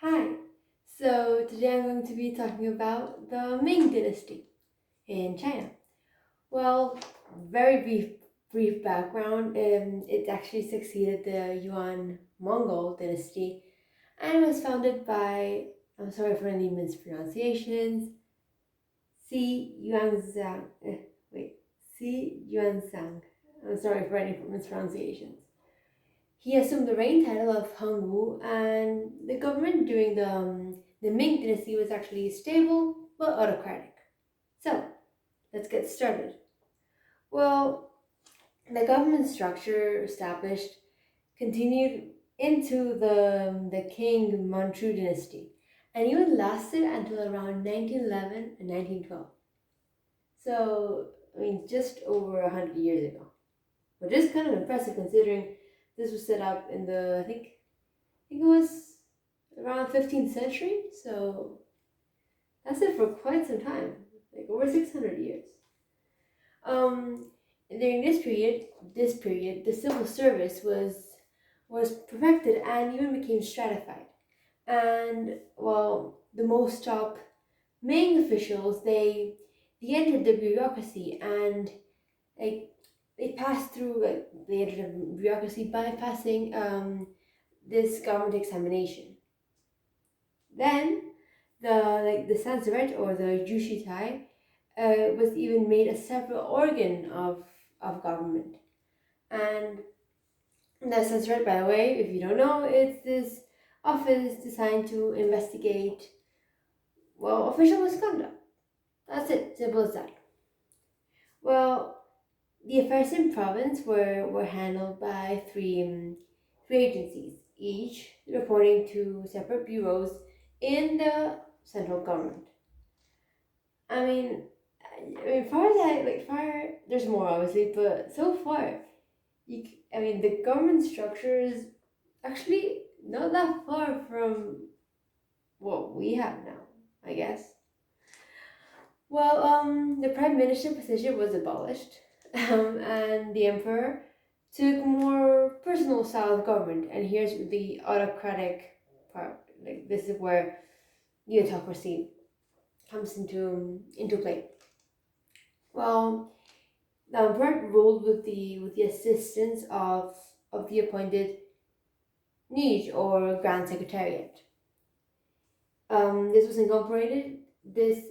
Hi, so today I'm going to be talking about the Ming Dynasty in China. Well, very brief background. It actually succeeded the Yuan Mongol dynasty and was founded by, I'm sorry for any mispronunciations, Si Yuanzhang. Wait, Si Yuanzhang. I'm sorry for any mispronunciations. He assumed the reign title of Hongwu, and the government during the Ming Dynasty was actually stable but autocratic. So, let's get started. Well, the government structure established continued into the Qing Manchu dynasty, and even lasted until around 1911 and 1912. So, just over 100 years ago, which is kind of impressive considering this was set up in I think it was around 15th century, so that's it for quite some time, like over 600 years. Um, During this period, the civil service was perfected and even became stratified. And well, the most top Ming officials they entered the bureaucracy and like they entered the bureaucracy by passing this government examination. Then the Sanskrit or the Jushitai was even made a separate organ of government. And the Sanskrit, by the way, if you don't know, it's this office designed to investigate official misconduct. That's it, simple as that. Well, the affairs in province were handled by three agencies, each reporting to separate bureaus in the central government. I mean, far as far there's more obviously, but so far, the government structure is actually not that far from what we have now, I guess. Well, the prime minister position was abolished, and the emperor took more personal style of government. And here's the autocratic part. Like this is where the autocracy comes into play. Well, the emperor ruled with the assistance of the appointed Nij or Grand Secretariat. This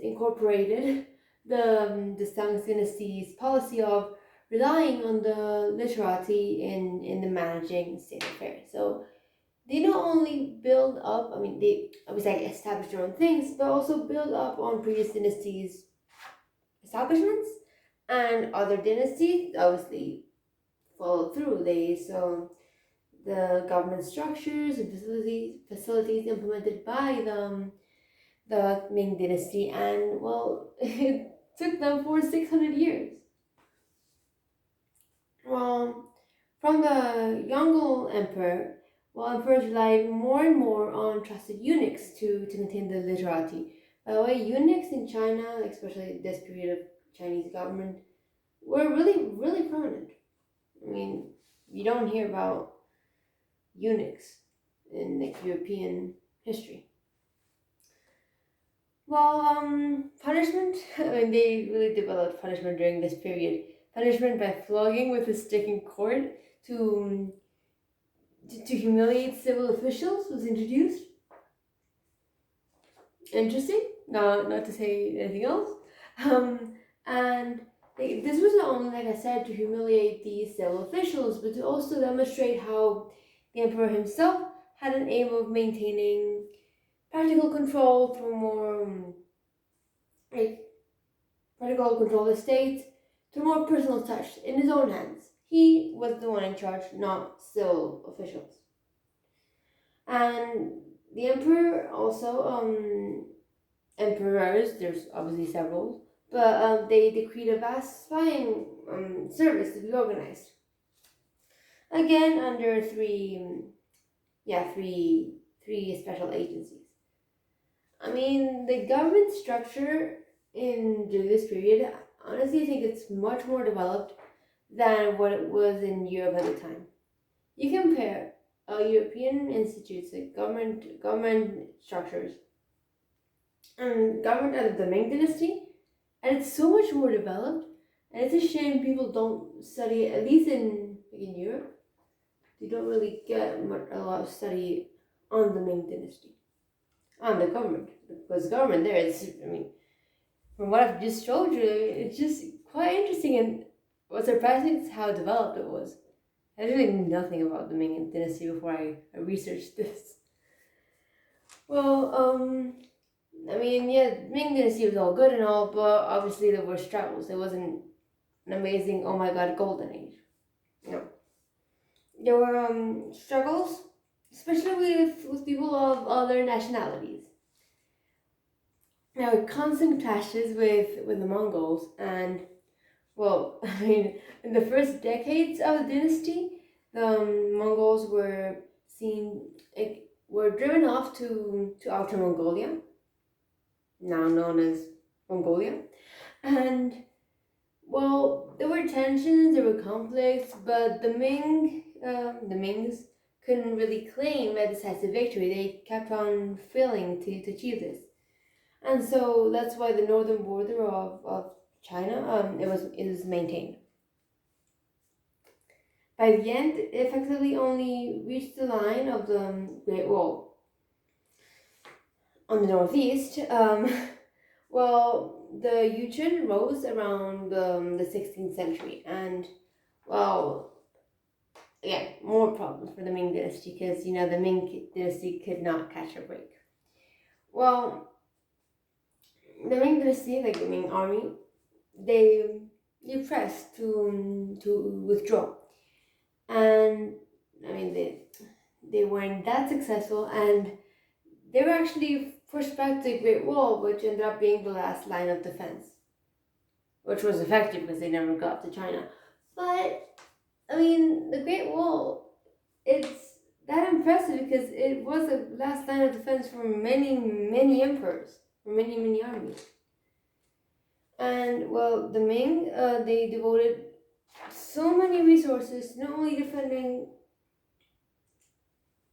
incorporated the Tang dynasty's policy of relying on the literati in the managing state affairs. So they not only build up, they obviously establish their own things, but also build up on previous dynasties' establishments, and other dynasties obviously followed through. They so the government structures and facilities implemented by the Ming Dynasty, and well, it took them for 600 years. Well, from the Yongle Emperor, emperors relied more and more on trusted eunuchs to maintain the literati. By the way, eunuchs in China, especially this period of Chinese government, were really, really prominent. You don't hear about eunuchs in European history. Punishment. They really developed punishment during this period. Punishment by flogging with a stick in court to humiliate civil officials was introduced. Interesting. Not to say anything else. And this was not only, like I said, to humiliate these civil officials, but to also demonstrate how the emperor himself had an aim of maintaining practical control through more practical control of the state through more personal touch in his own hands. He was the one in charge, not civil officials. And the emperor also, emperors, there's obviously several, but they decreed a vast spying service to be organized. Again, under three special agencies. The government structure during this period, honestly, I think it's much more developed than what it was in Europe at the time. You compare European institutes, like government structures, and government out of the Ming Dynasty, and it's so much more developed. And it's a shame people don't study it, at least in Europe. They don't really get a lot of study on the Ming Dynasty, on the government, because government there is, I mean, from what I've just told you, it's just quite interesting, and what's surprising is how developed it was. I really knew nothing about the Ming Dynasty before I researched this. Well, I mean, yeah, Ming Dynasty was all good and all, but obviously there were struggles. It wasn't an amazing, oh my god, golden age. No. There were struggles, especially with people of other nationalities. There were constant clashes with the Mongols, and well, I mean, in the first decades of the dynasty, the Mongols were were driven off to Outer Mongolia, now known as Mongolia, and well, there were tensions, there were conflicts, but the Mings couldn't really claim a decisive victory. They kept on failing to achieve this, and so that's why the northern border of China it was maintained. By the end, it effectively only reached the line of the Great Wall on the northeast. Well, the Yuchen rose around the 16th century, and well, again, more problems for the Ming Dynasty because the Ming Dynasty could not catch a break. Well, the Ming Dynasty, like the Ming army, they pressed to withdraw, and I mean they weren't that successful, and they were actually pushed back to the Great Wall, which ended up being the last line of defense, which was effective because they never got to China. But I mean, the Great Wall, it's that impressive because it was the last line of defense for many emperors, for many armies. And well, the Ming, they devoted so many resources not only defending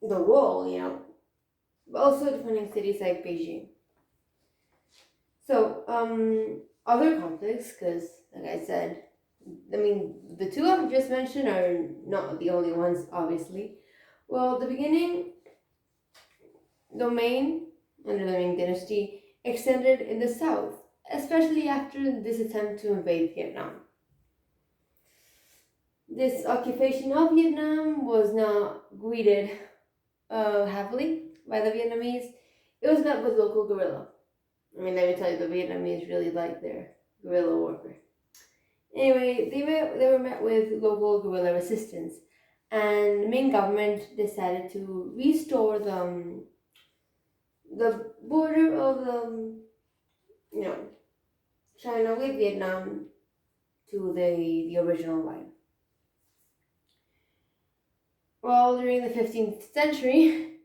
the wall, but also defending cities like Beijing. So, other conflicts, because like I said, I mean, the two I've just mentioned are not the only ones, obviously. Well, the beginning domain under the Ming Dynasty extended in the south, especially after this attempt to invade Vietnam. This occupation of Vietnam was not greeted happily by the Vietnamese. It was met with local guerrilla. I mean, let me tell you, the Vietnamese really liked their guerrilla warfare. Anyway, they were met with local guerrilla resistance, and the Ming government decided to restore the border of China with Vietnam to the original line. Well, during the 15th century,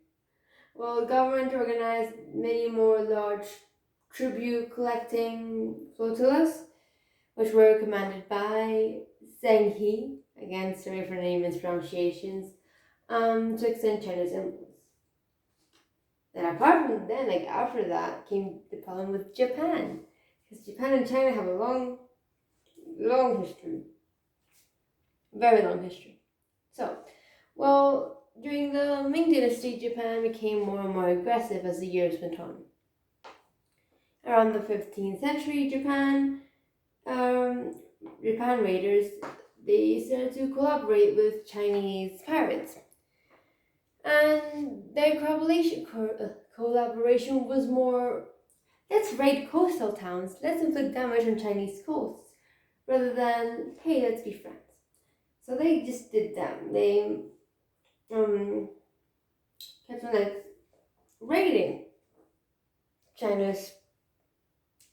the government organized many more large tribute collecting flotillas, which were commanded by Zheng He, again, sorry for any mispronunciations, to extend China's influence. Then apart from then, after that, came the problem with Japan, because Japan and China have a long history, very long history. So, during the Ming Dynasty, Japan became more and more aggressive as the years went on. Around the 15th century, Japan raiders, they started to collaborate with Chinese pirates. And their collaboration was more, let's raid coastal towns, let's inflict damage on Chinese coasts, rather than, hey, let's be friends. So they just did that. They kept on raiding China's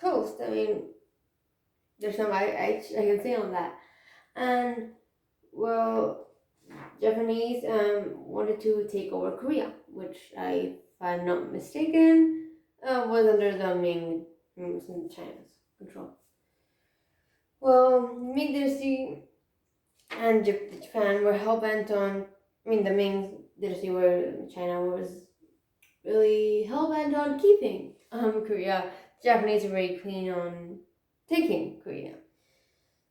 coast. I mean, there's some I can say on that. And Japanese wanted to take over Korea, which if I'm not mistaken, was under the Ming China's control. Ming Dynasty and Japan were hell bent on. I mean, the Ming dynasty where China was really hell-bent on keeping Korea. The Japanese were very keen on taking Korea.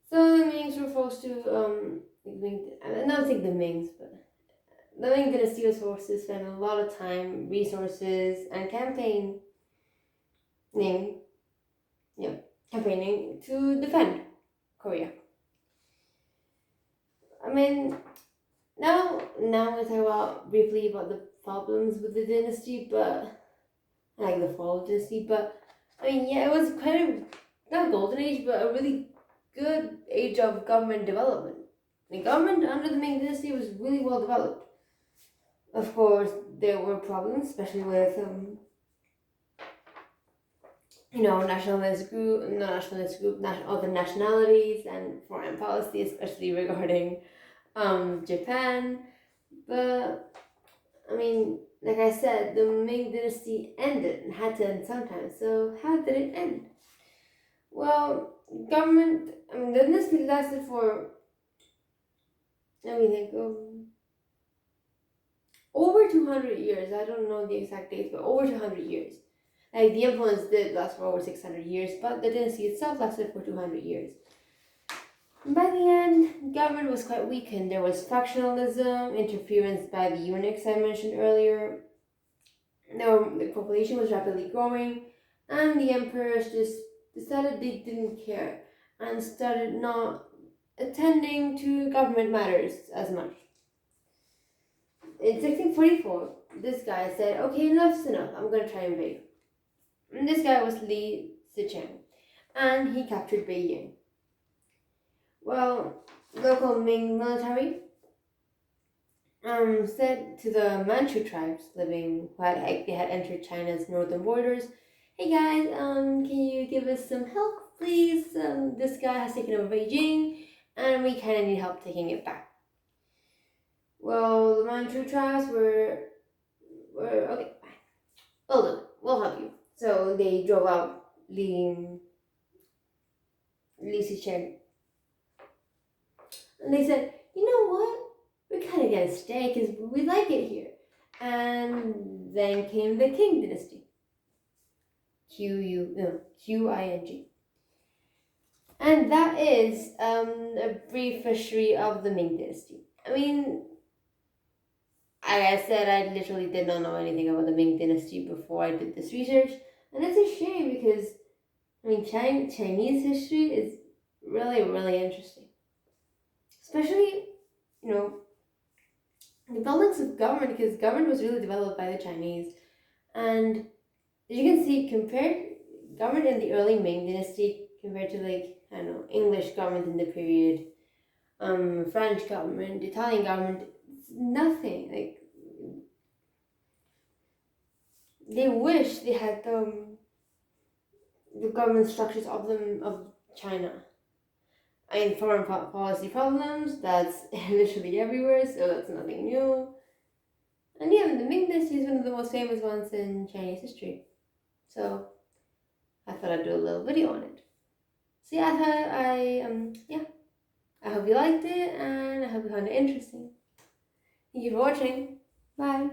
So the Mings were forced to, I don't think the Mings, but the Ming Dynasty was forced to spend a lot of time, resources, and yeah, campaigning to defend Korea. I mean, now we talk about briefly about the problems with the dynasty, but like the fall of the dynasty. But I mean, yeah, it was kind of not a golden age, but a really good age of government development. The government under the Ming Dynasty was really well developed. Of course, there were problems, especially with other nationalities and foreign policy, especially regarding Japan. But I mean, like I said, the Ming Dynasty ended and had to end sometime. So how did it end? Well, the dynasty lasted for, let me think, over 200 years. I don't know the exact dates, but over 200 years. Like, the influence did last for over 600 years, but the dynasty itself lasted for 200 years. By the end, government was quite weakened. There was factionalism, interference by the eunuchs I mentioned earlier. The population was rapidly growing, and the emperors just decided they didn't care and started not attending to government matters as much. In 1644, this guy said, okay, enough's enough, I'm going to try and invade. And this guy was Li Zicheng, and he captured Beijing. Well, local Ming military said to the Manchu tribes living, like they had entered China's northern borders, hey guys, can you give us some help, please? This guy has taken over Beijing, and we kind of need help taking it back. Well, the Manchu tribes were okay, fine. We'll help you. So they drove out Li Zicheng. And they said, you know what? We're kind of going to stay because we like it here. And then came the Qing Dynasty. Qing. And that is a brief history of the Ming Dynasty. I mean, like I said, I literally did not know anything about the Ming Dynasty before I did this research. And it's a shame because, I mean, Chinese history is really, really interesting. Especially, the buildings of government, because government was really developed by the Chinese. And as you can see, compared government in the early Ming Dynasty compared to English government in the period, French government, Italian government, it's nothing. Like, they wish they had the government structures of China. I mean, foreign policy problems, that's literally everywhere, so that's nothing new. And yeah, the Ming Dynasty is one of the most famous ones in Chinese history. So I thought I'd do a little video on it. So yeah, I hope you liked it, and I hope you found it interesting. Thank you for watching. Bye.